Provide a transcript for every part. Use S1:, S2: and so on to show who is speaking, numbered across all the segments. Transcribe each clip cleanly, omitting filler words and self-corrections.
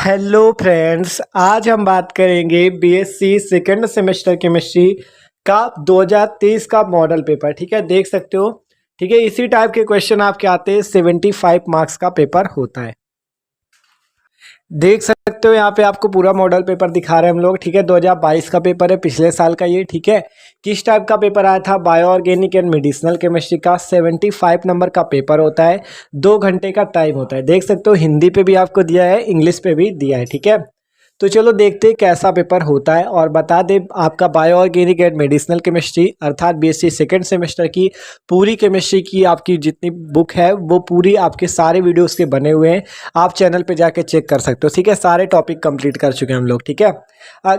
S1: Hello friends, आज हम बात करेंगे बीएससी सेकंड सेमेस्टर केमिस्ट्री का 2023 का मॉडल पेपर। ठीक है, देख सकते हो। ठीक है, इसी टाइप के क्वेश्चन आपके आते हैं। 75 मार्क्स का पेपर होता है। देख सकते हो यहाँ पे आपको पूरा मॉडल पेपर दिखा रहे हैं हम लोग। ठीक है, 2022 का पेपर है, पिछले साल का ये। ठीक है, किस टाइप का पेपर आया था? Bio organic and medicinal chemistry का 75 नंबर का पेपर होता है। 2 घंटे का टाइम होता है। देख सकते हो, हिंदी पे भी आपको दिया है, इंग्लिश पे भी दिया है। ठीक है, तो चलो देखते हैं कैसा पेपर होता है। और बता दें, आपका bio organic and medicinal chemistry अर्थात बीएससी सेकंड सेमेस्टर की पूरी केमिस्ट्री की आपकी जितनी बुक है वो पूरी आपके सारे वीडियोस के बने हुए हैं। आप चैनल पे जाके चेक कर सकते हो। ठीक है, सारे टॉपिक कंप्लीट कर चुके हैं हम लोग। ठीक है,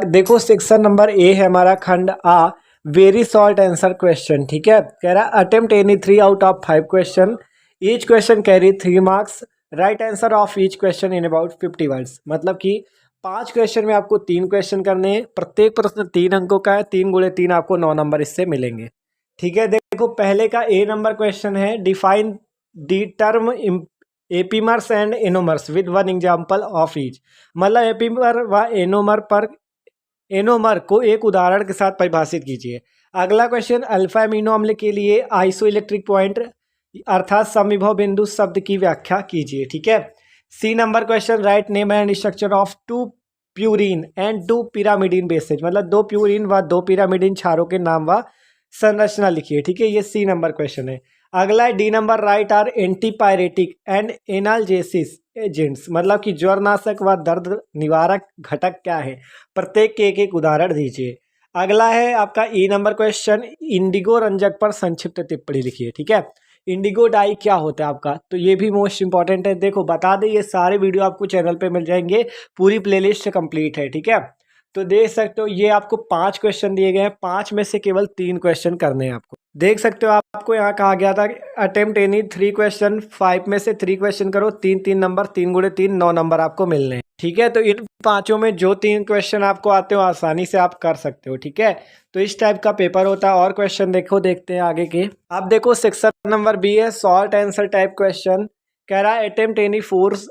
S1: देखो सेक्शन नंबर ए है हमारा, खंड आ, वेरी शॉर्ट आंसर क्वेश्चन। ठीक है, कह रहा attempt any 3 out of 5 question, each question carry 3 marks, right answer of each question in about 50 words. मतलब कि 5 क्वेश्चन में आपको 3 क्वेश्चन करने हैं। प्रत्येक प्रश्न 3 अंकों का है। 3 गुणे 3 आपको 9 नंबर इससे मिलेंगे। ठीक है, देखो पहले का ए नंबर क्वेश्चन है, define the term epimers and anomers with one example of each. मतलब एपीमर व एनोमर को एक उदाहरण के साथ परिभाषित कीजिए। अगला क्वेश्चन, अल्फा एमिनो अम्ल के लिए आइसो इलेक्ट्रिक पॉइंट अर्थात समविभव बिंदु शब्द की व्याख्या कीजिए। ठीक है, C number question, write name and structure of 2 purine and 2 pyrimidine bases. मतलब 2 प्यूरिन व 2 पिरामिडिन क्षारों के नाम व संरचना लिखिए। ठीक है, ये सी नंबर क्वेश्चन है। अगला है D number, write are antipyretic and analgesics agents. मतलब कि ज्वरनाशक व दर्द निवारक घटक क्या है? प्रत्येक के एक उदाहरण दीजिए। अगला है आपका ई नंबर क्वेश्चन, इंडिगो रंजक पर संक्षिप्त टिप्पणी लिखिए। ठीक है, इंडिगो डाई क्या होता है आपका? तो ये भी मोस्ट इंपॉर्टेंट है। देखो बता दें, ये सारे वीडियो आपको चैनल पे मिल जाएंगे, पूरी प्लेलिस्ट कंप्लीट है। ठीक है, तो देख सकते हो ये आपको 5 क्वेश्चन दिए गए हैं। 5 में से केवल 3 क्वेश्चन करने हैं आपको। देख सकते हो आपको यहाँ कहा गया था अटेम्प्ट एनी 3 क्वेश्चन, 5 में से 3 क्वेश्चन करो, 3 नंबर, 3 गुणे 3 9 नंबर आपको मिलने हैं। ठीक है, तो इन 5 में जो 3 क्वेश्चन आपको आते हो आसानी से आप कर सकते हो। ठीक है, तो इस टाइप का पेपर होता है। और क्वेश्चन देखते हैं आगे के। अब देखो सेक्शन नंबर बी है, शॉर्ट आंसर टाइप क्वेश्चन। कह रहा है अटेम्प्ट एनी 4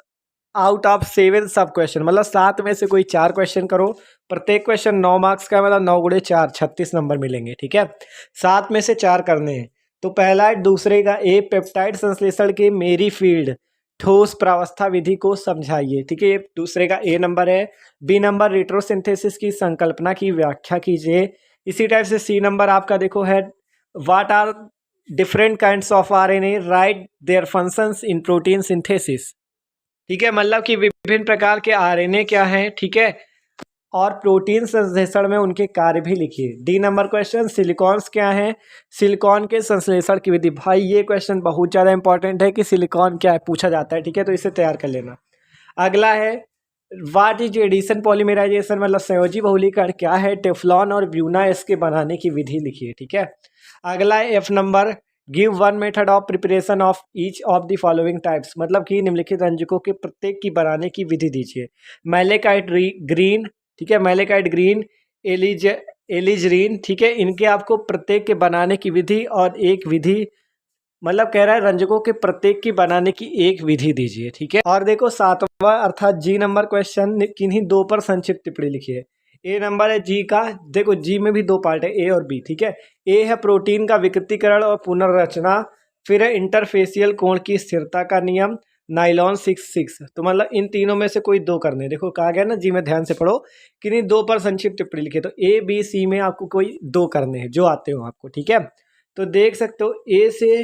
S1: आउट ऑफ 7 सब क्वेश्चन। मतलब 7 में से कोई 4 क्वेश्चन करो। प्रत्येक क्वेश्चन 9 मार्क्स का, मतलब 9 गुणे 4 36 नंबर मिलेंगे। ठीक है, 7 में से 4 करने हैं। तो पहला है दूसरे का, ए पेप्टाइड संश्लेषण के मेरी फील्ड ठोस प्रावस्था विधि को समझाइए। ठीक है, ये दूसरे का ए नंबर है। बी नंबर, रेट्रोसिंथेसिस की संकल्पना की व्याख्या कीजिए। इसी टाइप से सी नंबर आपका देखो है, what are different kinds of RNA, write their functions in protein synthesis. ठीक है, मतलब कि विभिन्न प्रकार के आरएनए क्या हैं। ठीक है, और प्रोटीन संश्लेषण में उनके कार्य भी लिखिए। डी नंबर क्वेश्चन, सिलिकॉन्स क्या हैं, सिलिकॉन के संश्लेषण की विधि। भाई ये क्वेश्चन बहुत ज़्यादा इंपॉर्टेंट है कि सिलिकॉन क्या है, पूछा जाता है। ठीक है, तो इसे तैयार कर लेना। अगला है व्हाट इज एडिशन पॉलीमराइजेशन, मतलब संयोजी बहुलीकरण क्या है, टेफ्लॉन और ब्यूना इसके बनाने की विधि लिखिए। ठीक है, अगला है F number, give one method of preparation of each of the following types. मतलब कि निम्नलिखित रंजकों के प्रत्येक की बनाने की विधि दीजिए। मैलेकाइट ग्रीन, ठीक है, मैलेकाइट ग्रीन, एलिजरीन। ठीक है, इनके आपको प्रत्येक के बनाने की विधि और एक विधि, मतलब कह रहा है रंजकों के प्रत्येक की बनाने की एक विधि दीजिए। ठीक है, और देखो 7वां अर्थात जी नंबर क्वेश्चन, किन्हीं 2 पर संक्षिप्त टिप्पणी लिखिए। ए नंबर है जी का, देखो जी में भी 2 पार्ट है, ए और बी। ठीक है, ए है प्रोटीन का विकृतीकरण और पुनर्रचना। फिर है इंटरफेसियल कोण की स्थिरता का नियम, नाइलॉन 6 तो मतलब इन तीनों में से कोई 2 करने। देखो कहा गया ना जी में, ध्यान से पढ़ो, किन्हीं 2 पर संक्षिप्त टिप्पणी लिखिए। तो ए बी सी में आपको कोई 2 करने हैं जो आते हो आपको। ठीक है, तो देख सकते हो ए से,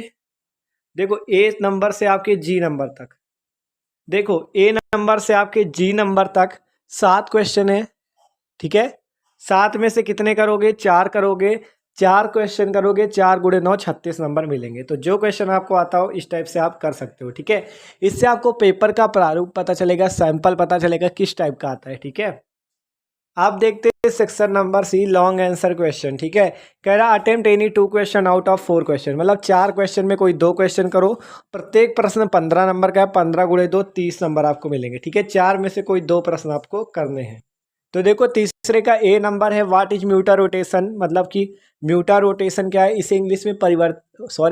S1: देखो ए नंबर से आपके जी नंबर तक, देखो ए नंबर से आपके जी नंबर तक 7 क्वेश्चन है। ठीक है, 7 में से कितने करोगे? 4 करोगे। 4 क्वेश्चन करोगे, 4 गुणे 9 36 नंबर मिलेंगे। तो जो क्वेश्चन आपको आता हो इस टाइप से आप कर सकते हो। ठीक है, इससे आपको पेपर का प्रारूप पता चलेगा, सैंपल पता चलेगा किस टाइप का आता है। ठीक है, आप देखते हैं section number C, long answer question. ठीक है, कह रहा attempt any 2 question out of 4 question. मतलब 4 क्वेश्चन में कोई 2 क्वेश्चन करो। प्रत्येक प्रश्न 15 नंबर का है, 15 गुणे 2 30 नंबर आपको मिलेंगे। ठीक है, 4 में से कोई 2 प्रश्न आपको करने हैं। तो देखो तीसरे का ए नंबर है, व्हाट इज म्यूटा रोटेशन, मतलब कि म्यूटा रोटेशन क्या है, इसे इंग्लिश में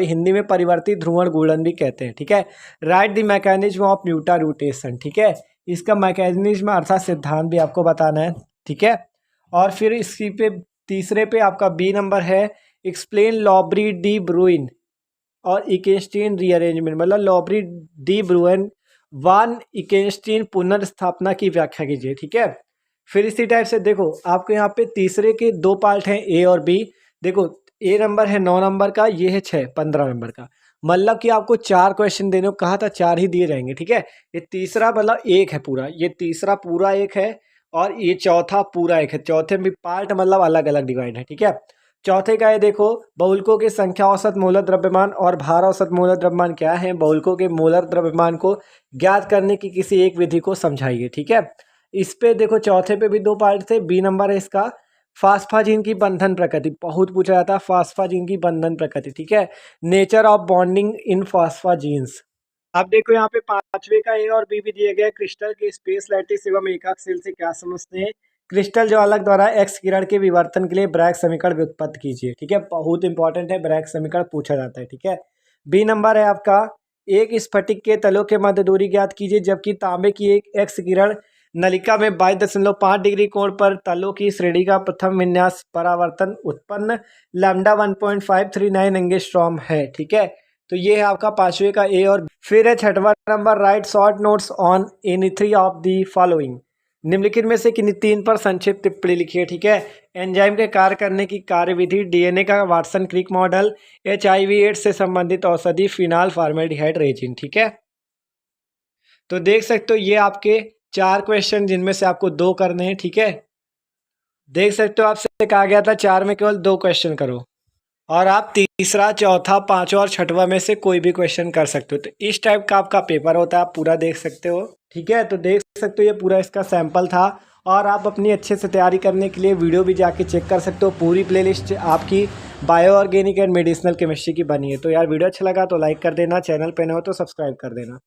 S1: हिंदी में परिवर्तित ध्रुवण घूर्णन भी कहते हैं। ठीक है, write the mechanism of mutarotation. ठीक है, इसका मैकेनिज्म अर्थात सिद्धांत भी आपको बताना है। ठीक है, और फिर इसी पे तीसरे पे आपका बी नंबर है, एक्सप्लेन लॉबरी डी ब्रुइन और इकेन्स्टीन रीअरेंजमेंट, मतलब लॉबरी डी ब्रुइन वान इकेन्स्टीन पुनर्स्थापना की व्याख्या कीजिए। ठीक है, फिर इसी टाइप से देखो आपको यहाँ पे तीसरे के दो पार्ट हैं, ए और बी। देखो ए नंबर है 9 नंबर का, ये है 15 नंबर का, मतलब कि आपको 4 क्वेश्चन देने को कहा था, 4 ही दिए जाएंगे। ठीक है, ये तीसरा मतलब एक है पूरा, ये तीसरा पूरा एक है और ये चौथा पूरा एक है। चौथे में पार्ट मतलब अलग अलग डिवाइड है। ठीक है, चौथे का है देखो, बहुलकों की संख्या, औसत मोलर द्रव्यमान और भार औसत मोलर द्रव्यमान क्या है, बहुलकों के मोलर द्रव्यमान को ज्ञात करने की किसी एक विधि को समझाइए। ठीक है, इस पे देखो चौथे पे भी 2 पार्ट थे। बी नंबर है इसका, फास्फाजीन की बंधन प्रकृति, बहुत पूछा जाता है फास्फाजीन की बंधन प्रकृति। ठीक है, नेचर ऑफ बॉन्डिंग इन फास्फाजीन्स। अब देखो यहाँ पे पांचवे का ए और बी भी दिया गया है। क्रिस्टल के स्पेस लैटिस एवं एकाक सेल से क्या समझते हैं, क्रिस्टल ज्वालक द्वारा एक्स किरण के विवर्तन के लिए ब्रैग समीकरण व्युत्पत्ति कीजिए। ठीक है, बहुत इंपॉर्टेंट है, ब्रैग समीकरण पूछा जाता है। ठीक है, बी नंबर है आपका, एक स्फटिक के तलों के मध्य दूरी ज्ञात कीजिए जबकि तांबे की एक एक्स किरण नलिका में 22.5 डिग्री कोण पर तलों की श्रेणी का प्रथम विन्यास परावर्तन उत्पन्न लैम्डा 1.539 एंगस्ट्रॉम है। ठीक है, तो ये है आपका पांचवे का ए और फिर है छठवां number, right short notes on any 3 of the following, निम्नलिखित में से किन्हीं 3 पर संक्षिप्त टिप्पणी लिखिए। ठीक है, एंजाइम के कार्य करने की कार्यविधि, डीएनए का Watson Crick model, HIV AIDS से संबंधित औषधि, फिनाल फॉर्मेल्डिहाइड रेजिन। ठीक है, तो देख सकते हो ये आपके 4 क्वेश्चन जिनमें से आपको 2 करने हैं। ठीक है, देख सकते हो आपसे कहा गया था 4 में केवल 2 क्वेश्चन करो और आप तीसरा, चौथा, पांचवा और छठवां में से कोई भी क्वेश्चन कर सकते हो। तो इस टाइप का आपका पेपर होता है, आप पूरा देख सकते हो। ठीक है, तो देख सकते हो ये पूरा इसका सैंपल था और आप अपनी अच्छे से तैयारी करने के लिए वीडियो भी जाके चेक कर सकते हो। पूरी प्लेलिस्ट आपकी bio organic and medicinal chemistry की बनी है। तो यार वीडियो अच्छा लगा तो लाइक कर देना, चैनल पे नए हो तो सब्सक्राइब कर देना।